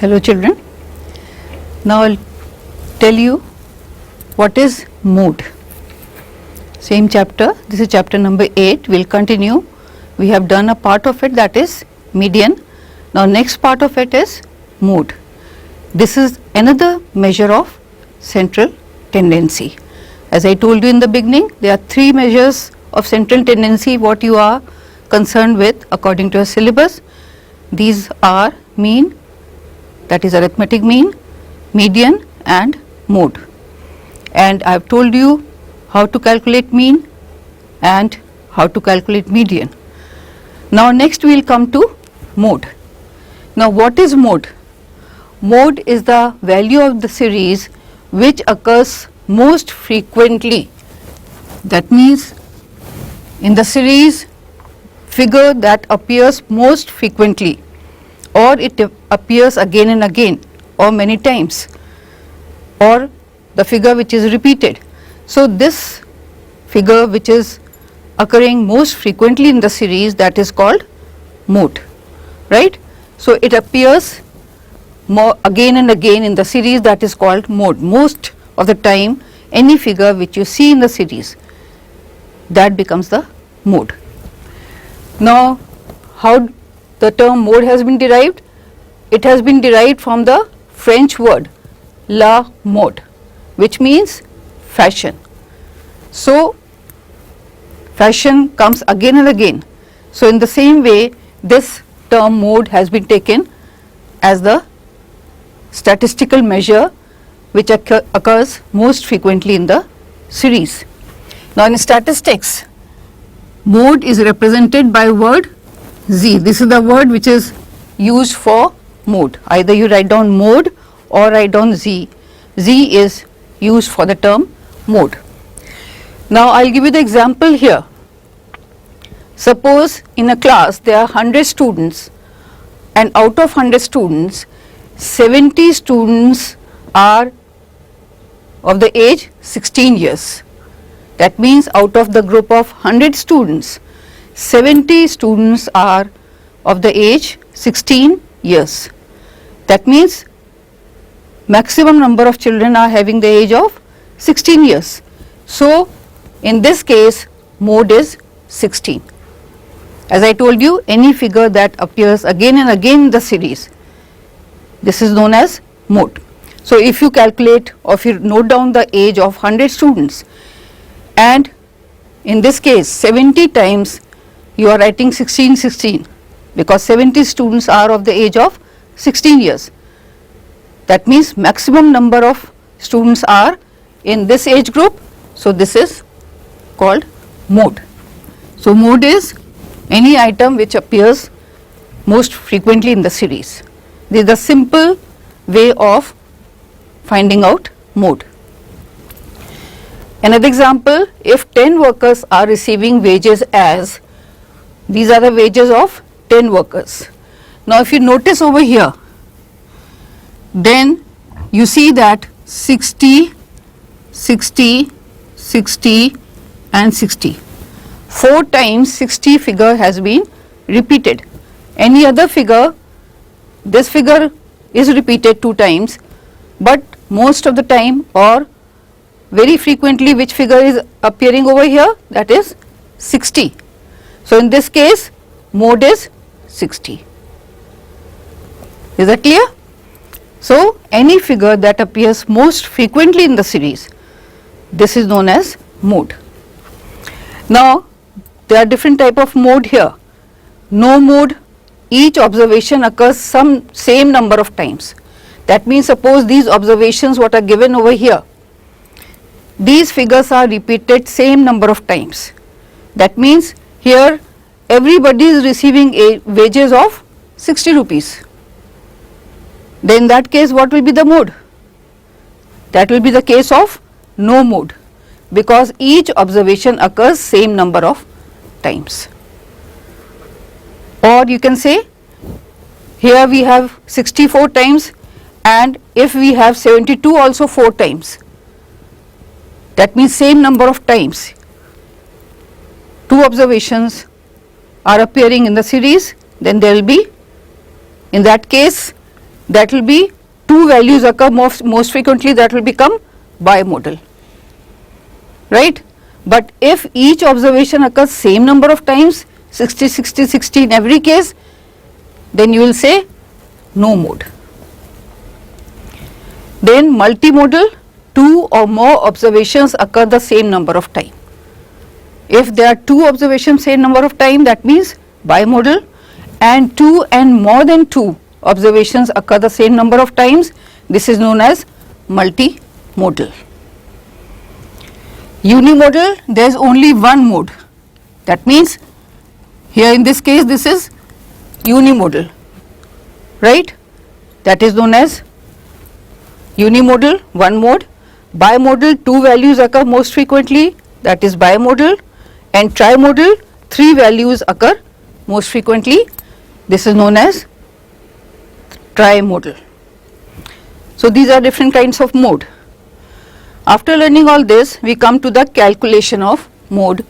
Hello children. Now I'll tell you what is mode. Same chapter, this is chapter number 8, we'll continue. We have done a part of it, that is median. Now next part of it is mode. This is another measure of central tendency. As I told you in the beginning, there are 3 measures of central tendency what you are concerned with according to your syllabus. These are mean, that is arithmetic mean, median and mode. And I have told you how to calculate mean and how to calculate median. Now next we will come to mode. Now what is mode? Mode is the value of the series which occurs most frequently. That means in the series figure that appears most frequently, or it appears again and again or many times, or the figure which is repeated. So this figure which is occurring most frequently in the series, that is called mode, right? So it appears more again and again in the series, that is called mode. Most of the time any figure which you see in the series, that becomes the mode. Now how the term mode has been derived? It has been derived from the French word la mode, which means fashion. So fashion comes again and again. So in the same way this term mode has been taken as the statistical measure which occurs most frequently in the series. Now in statistics, mode is represented by word Z. This is the word which is used for mode. Either you write down mode or write down Z. Z is used for the term mode. Now I will give you the example here. Suppose in a class there are 100 students, and out of 100 students 70 students are of the age 16 years. That means out of the group of 100 students, 70 students are of the age 16 years. That means maximum number of children are having the age of 16 years. So in this case mode is 16. As I told you, any figure that appears again and again in the series, this is known as mode. So if you calculate or if you note down the age of 100 students, and in this case 70 times you are writing 16 16, because 70 students are of the age of 16 years. That means maximum number of students are in this age group. So this is called mode. So mode is any item which appears most frequently in the series. This is the simple way of finding out mode. Another example, if 10 workers are receiving wages as, these are the wages of 10 workers. Now if you notice over here, then you see that 60, 60, 60 and 60. 4 times 60 figure has been repeated. Any other figure, this figure is repeated 2 times, but most of the time or very frequently which figure is appearing over here, that is 60. So in this case mode is 60. Is that clear? So any figure that appears most frequently in the series, this is known as mode. Now there are different type of mode here. No mode, each observation occurs some same number of times. That means suppose these observations what are given over here, these figures are repeated same number of times. That means here everybody is receiving a wages of 60 rupees. Then in that case what will be the mode? That will be the case of no mode, because each observation occurs same number of times. Or you can say here we have 64 times, and if we have 72 also 4 times, that means same number of times 2 observations are appearing in the series, then there will be, in that case that will be two values occur most frequently, that will become bimodal, right. But if each observation occurs same number of times, 60, 60, 60 in every case, then you will say no mode. Then multimodal, two or more observations occur the same number of time. If there are two observations same number of time, that means bimodal, and two and more than two observations occur the same number of times, this is known as multimodal. Unimodal, there is only one mode, that means here in this case this is unimodal, right, that is known as unimodal, one mode. Bimodal, two values occur most frequently, that is bimodal, and trimodal, three values occur most frequently, this is known as trimodal. So these are different kinds of mode. After learning all this, we come to the calculation of mode